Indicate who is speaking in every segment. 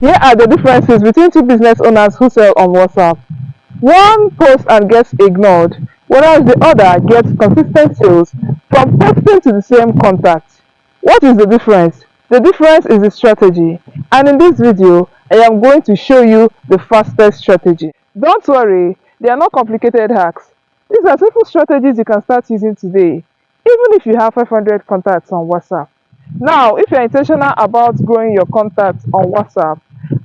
Speaker 1: Here are the differences between two business owners who sell on WhatsApp. One posts and gets ignored, whereas the other gets consistent sales from posting to the same contact. What is the difference? The difference is the strategy, and in this video, I am going to show you the fastest strategy. Don't worry, they are not complicated hacks. These are simple strategies you can start using today, even if you have 500 contacts on WhatsApp. Now, if you're intentional about growing your contacts on WhatsApp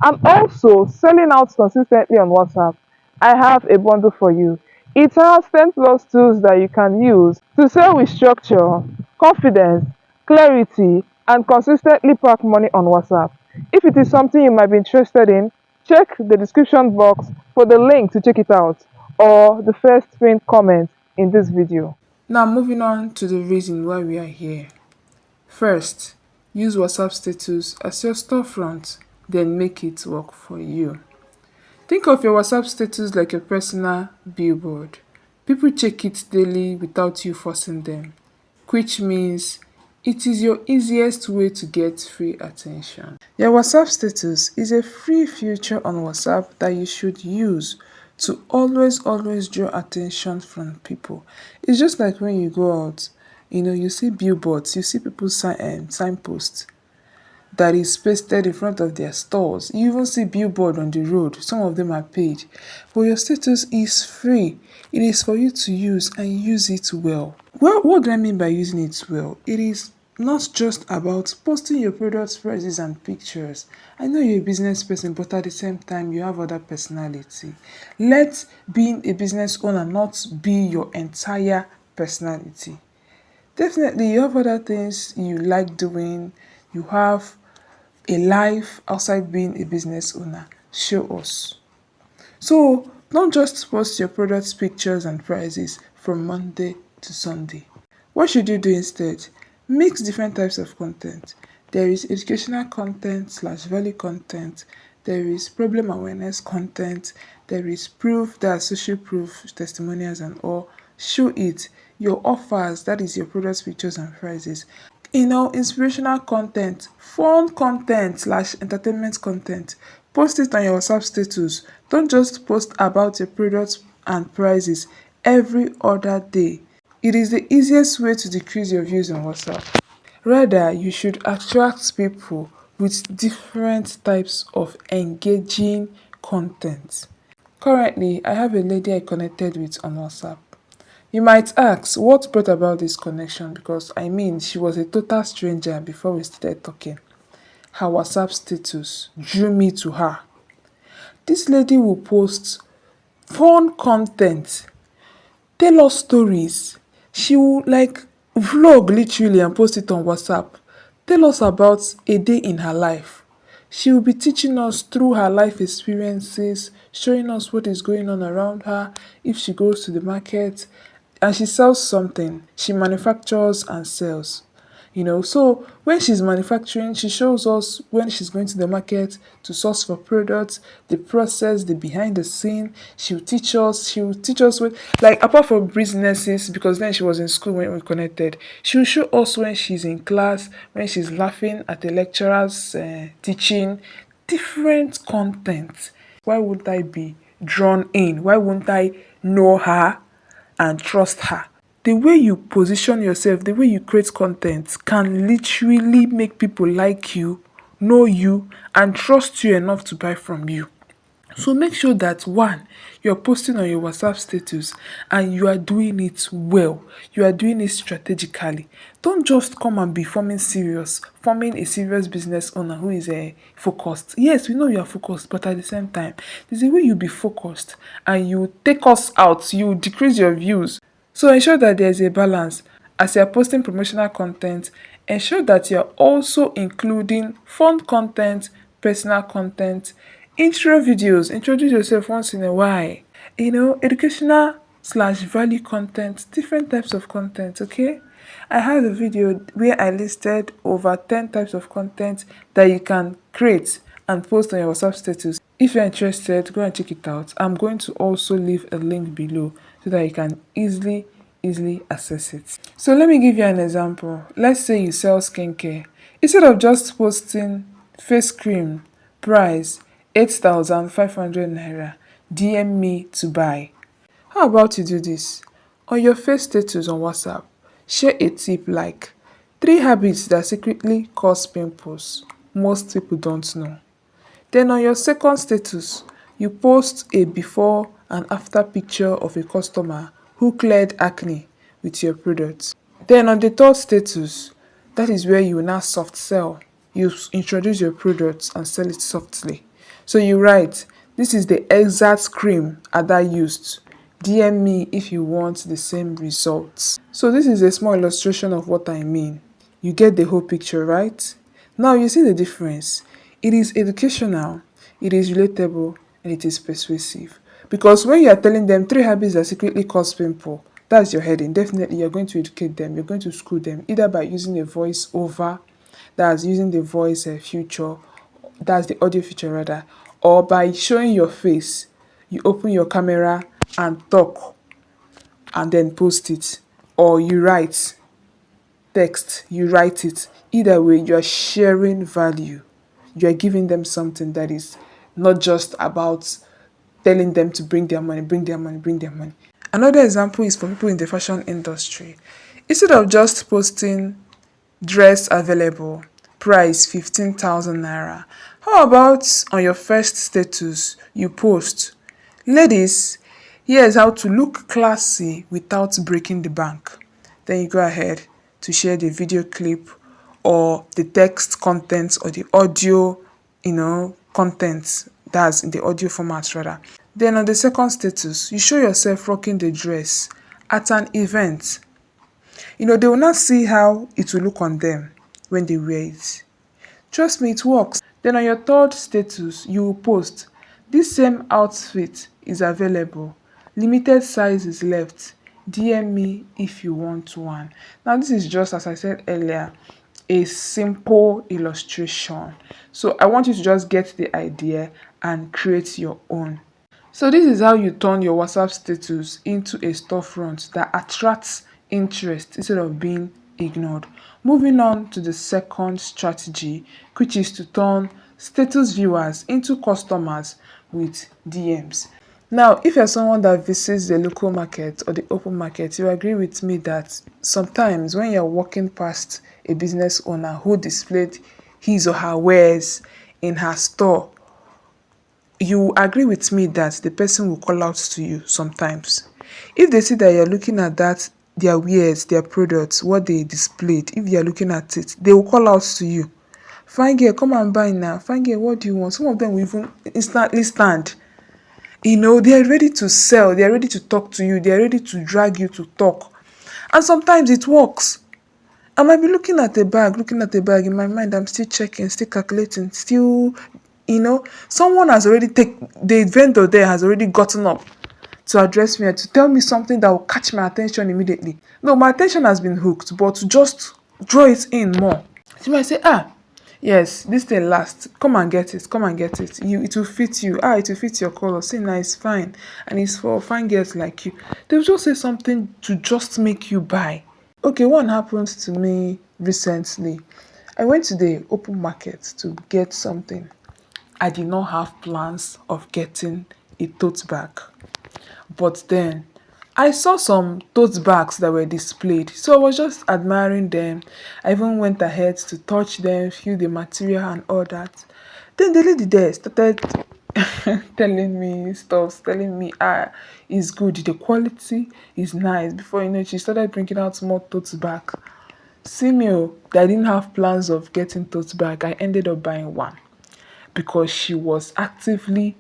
Speaker 1: and also selling out consistently on WhatsApp, I have a bundle for you. It has 10 plus tools that you can use to sell with structure, confidence, clarity, and consistently pack money on WhatsApp. If it is something you might be interested in, check the description box for the link to check it out or the first pinned comment in this video.
Speaker 2: Now, moving on to the reason why we are here. First, use WhatsApp status as your storefront, then make it work for you. Think of your WhatsApp status like a personal billboard. People check it daily without you forcing them, which means it is your easiest way to get free attention. Your WhatsApp status is a free feature on WhatsApp that you should use to always draw attention from people. It's just like when you go out, you see billboards, you see people signposts that is pasted in front of their stores. You even see billboard on the road. Some of them are paid. But your status is free. It is for you to use and use it well. Well, what do I mean by using it well? It is not just about posting your products, prices, and pictures. I know you're a business person, but at the same time, you have other personality. Let being a business owner not be your entire personality. Definitely, you have other things you like doing. You have a life outside being a business owner. Show us. So don't just post your products, pictures, and prices from Monday to Sunday. What should you do instead? Mix different types of content. There is educational content slash value content. There is problem awareness content. There is proof, that's social proof, testimonials, and all. Show it. Your offers, that is your products, pictures, and prices. Inspirational content, fun content slash entertainment content. Post it on your WhatsApp status. Don't just post about your products and prices every other day. It is the easiest way to decrease your views on WhatsApp. Rather, you should attract people with different types of engaging content. Currently, I have a lady I connected with on WhatsApp. You might ask, what brought about this connection? Because she was a total stranger before we started talking. Her WhatsApp status drew me to her. This lady will post fun content, tell us stories. She will vlog literally and post it on WhatsApp. Tell us about a day in her life. She will be teaching us through her life experiences, showing us what is going on around her, if she goes to the market and she sells something, she manufactures and sells. So when she's manufacturing, she shows us when she's going to the market to source for products, the process, the behind the scene. She'll teach us what, like, apart from businesses, because then she was in school when we connected. She'll show us when she's in class, when she's laughing at the lecturers teaching different content. Why would I be drawn in? Why wouldn't I know her and trust her? The way you position yourself, the way you create content can literally make people like you, know you, and trust you enough to buy from you. So make sure that one, you're posting on your WhatsApp status and you are doing it well. You are doing it strategically. Don't just come and be forming a serious business owner who is focused. Yes, we know you are focused, but at the same time, there's a way you be focused and you take us out, you decrease your views. So ensure that there's a balance. As you're posting promotional content, ensure that you're also including fun content, personal content, intro videos. Introduce yourself once in a while. Educational slash value content, different types of content, okay? I have a video where I listed over 10 types of content that you can create and post on your WhatsApp status. If you're interested, go and check it out. I'm going to also leave a link below so that you can easily access it. So let me give you an example. Let's say you sell skincare. Instead of just posting face cream, Price 8,500 naira. DM me to buy. How about you do this? On your first status on WhatsApp, share a tip like 3 habits that secretly cause pimples most people don't know. Then on your second status, you post a before and after picture of a customer who cleared acne with your product. Then on the third status, that is where you will now soft sell. You introduce your products and sell it softly. So you write, this is the exact cream Ada used. DM me if you want the same results. So this is a small illustration of what I mean. You get the whole picture, right? Now you see the difference. It is educational, it is relatable, and it is persuasive. Because when you are telling them 3 habits that secretly cause pimple, that's your heading. Definitely, you're going to educate them. You're going to school them either by using a voice over, that's using the voice feature, that's the audio feature rather, or by showing your face. You open your camera and talk, and then post it, or you write text, you write it. Either way, you are sharing value. You are giving them something that is not just about telling them to bring their money, bring their money, bring their money. Another example is for people in the fashion industry. Instead of just posting dress available, price 15,000 naira, how about on your first status, you post, ladies, here's how to look classy without breaking the bank. Then you go ahead to share the video clip or the text content or the audio, content, that's in the audio format rather. Then on the second status, you show yourself rocking the dress at an event. They will not see how it will look on them when they wear it. Trust me, it works. Then on your third status, you will post, this same outfit is available. Limited size is left. DM me if you want one. Now this is just, as I said earlier, a simple illustration. So I want you to just get the idea and create your own. So this is how you turn your WhatsApp status into a storefront that attracts interest instead of being ignored. Moving on to the second strategy, which is to turn status viewers into customers with DMs. Now, if you're someone that visits the local market or the open market, you agree with me that sometimes when you're walking past a business owner who displayed his or her wares in her store, you agree with me that the person will call out to you sometimes. If they see that you're looking at that, their wares, their products, what they displayed, if you're looking at it, they will call out to you. Fine girl, come and buy now. Fine girl, what do you want? Some of them will even instantly stand. They're ready to sell, they're ready to talk to you, they're ready to drag you to talk. And sometimes it works. I might be looking at a bag, in my mind, I'm still checking, still calculating, still, someone has already the vendor there has already gotten up to address me and to tell me something that will catch my attention immediately. No, my attention has been hooked, but to just draw it in more. She might say, yes, this thing lasts. Come and get it. It will fit you. It will fit your color. See, now it's fine. And it's for fine girls like you. They'll just say something to just make you buy. Okay, one happened to me recently. I went to the open market to get something. I did not have plans of getting a tote bag. But then I saw some tote bags that were displayed, so I was just admiring them. I even went ahead to touch them, feel the material and all that. Then the lady there started telling me stuff, telling me, it's good, the quality is nice. Before you know it, she started bringing out more tote bag. See me, that I didn't have plans of getting tote bag. I ended up buying one because she was actively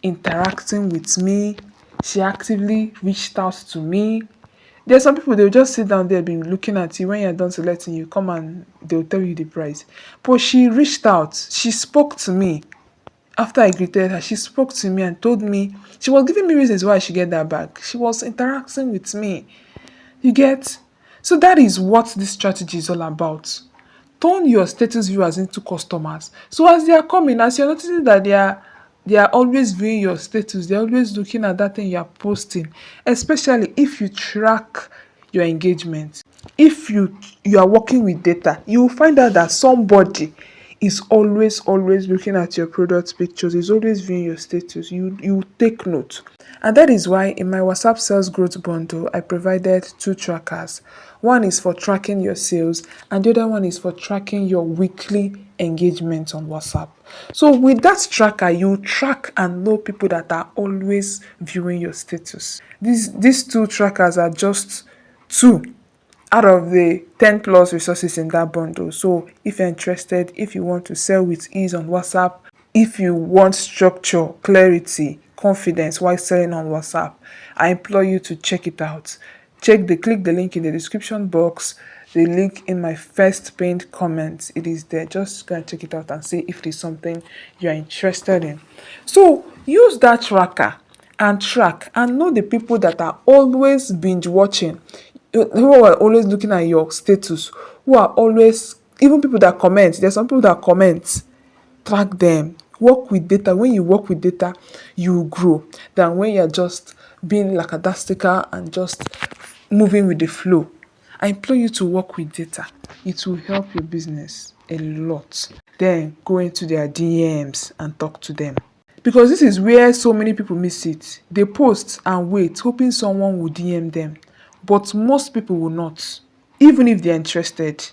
Speaker 2: interacting with me. She actively reached out to me. There are some people, they'll just sit down there, be looking at you. When you're done selecting, you come and they'll tell you the price. But she reached out. She spoke to me. After I greeted her, she spoke to me and told me, she was giving me reasons why I should get that bag. She was interacting with me. You get? So that is what this strategy is all about. Turn your status viewers into customers. So as they are coming, as you're noticing that they are always viewing your status, they're always looking at that thing you're posting, especially if you track your engagement. If you are working with data, you will find out that somebody is always looking at your product pictures, is always viewing your status. You take note. And that is why in my WhatsApp sales growth bundle, I provided two trackers. One is for tracking your sales, and the other one is for tracking your weekly engagement on WhatsApp. So with that tracker, you track and know people that are always viewing your status. These two trackers are just two out of the 10 plus resources in that bundle. So if you're interested, if you want to sell with ease on WhatsApp, if you want structure, clarity, confidence while selling on WhatsApp, I implore you to check it out. Click the link in the description box, the link in my first pinned comment. It is there. Just go and check it out and see if it is something you're interested in. So use that tracker and track and know the people that are always binge watching, who are always looking at your status, who are always, even people that comment. There's some people that comment. Track them. Work with data. When you work with data, you grow than when you're just being lackadaisical and just moving with the flow. I implore you to work with data. It will help your business a lot. Then go into their DMs and talk to them. Because this is where so many people miss it. They post and wait, hoping someone will DM them. But most people will not, even if they're interested.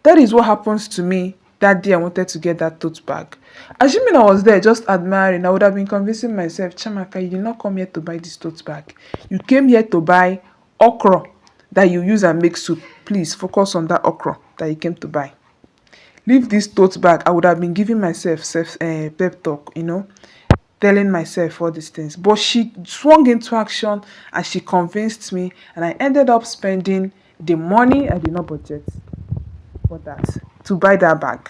Speaker 2: That is what happens to me that day I wanted to get that tote bag. Assuming I was there just admiring, I would have been convincing myself, Chamaka, you did not come here to buy this tote bag. You came here to buy okra that you use and make soup. Please focus on that okra that you came to buy. Leave this tote bag. I would have been giving myself pep talk, telling myself all these things. But she swung into action and she convinced me, and I ended up spending the money I did not budget for that to buy that bag.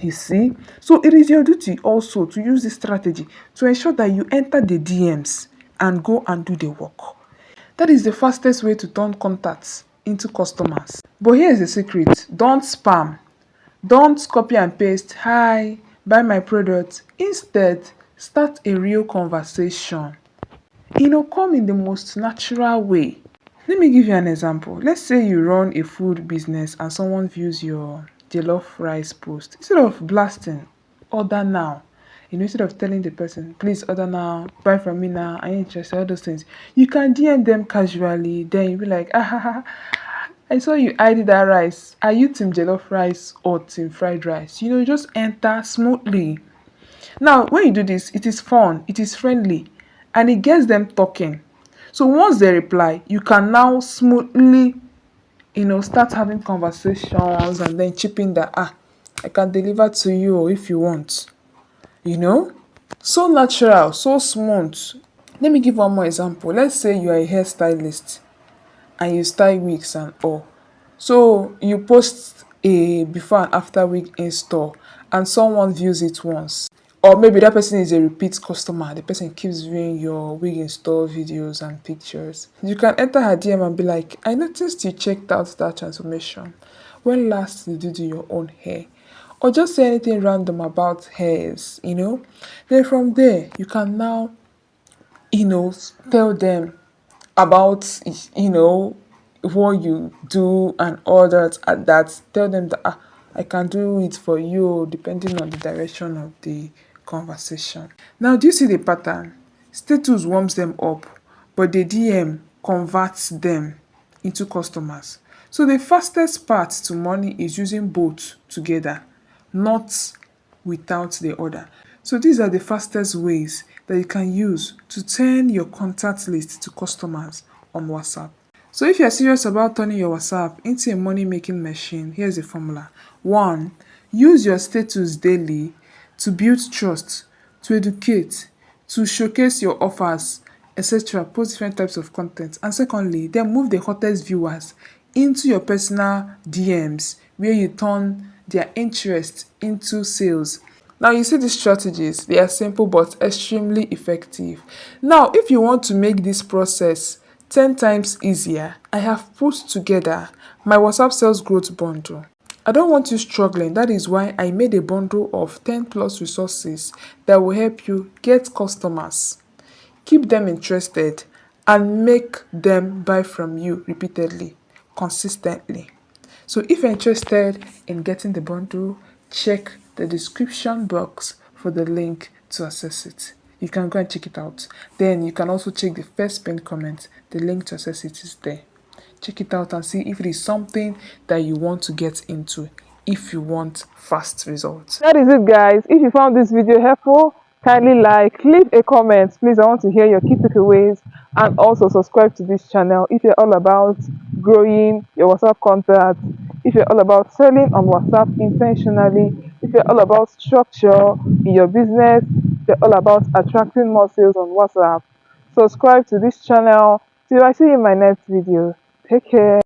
Speaker 2: You see? So it is your duty also to use this strategy to ensure that you enter the DMs and go and do the work. That is the fastest way to turn contacts into customers. But here's the secret. Don't spam. Don't copy and paste, hi, buy my product. Instead, start a real conversation. Come in the most natural way. Let me give you an example. Let's say you run a food business and someone views your jollof rice post. Instead of blasting, order now. Instead of telling the person, please order now, buy from me now, are you interested, all those things. You can DM them casually, then you'll be like, I saw you ID that rice. Are you team jollof rice or team fried rice? Just enter smoothly. Now, when you do this, it is fun, it is friendly, and it gets them talking. So once they reply, you can now smoothly, start having conversations and then chip in that, I can deliver to you if you want. So natural, so smooth. Let me give one more example. Let's say you are a hairstylist and you style wigs and all. So you post a before and after wig install and someone views it once. Or maybe that person is a repeat customer. The person keeps viewing your wig install videos and pictures. You can enter her DM and be like, I noticed you checked out that transformation. When last did you do your own hair? Or just say anything random about hairs, Then from there, you can now, tell them about what you do and all that, and that tell them that I can do it for you depending on the direction of the conversation. Now, do you see the pattern? Status warms them up, but the DM converts them into customers. So the fastest path to money is using both together, not without the other. So these are the fastest ways that you can use to turn your contact list to customers on WhatsApp. So if you're serious about turning your WhatsApp into a money-making machine, here's the formula. 1. Use your status daily to build trust, to educate, to showcase your offers, etc. Post different types of content. And secondly, then move the hottest viewers into your personal DMs where you turn their interest into sales. Now you see these strategies, they are simple but extremely effective. Now, if you want to make this process 10 times easier, I have put together my WhatsApp sales growth bundle. I don't want you struggling. That is why I made a bundle of 10 plus resources that will help you get customers, keep them interested, and make them buy from you repeatedly, consistently. So if you're interested in getting the bundle, check the description box for the link to access it. You can go and check it out. Then you can also check the first pinned comment. The link to access it is there. Check it out and see if it is something that you want to get into, if you want fast results.
Speaker 1: That is it, guys. If you found this video helpful, kindly leave a comment. Please, I want to hear your key takeaways, and also subscribe to this channel if you're all about growing your WhatsApp contacts, if you're all about selling on WhatsApp intentionally, if you're all about structure in your business, if you're all about attracting more sales on WhatsApp. Subscribe to this channel. Till I see you in my next video. Take care.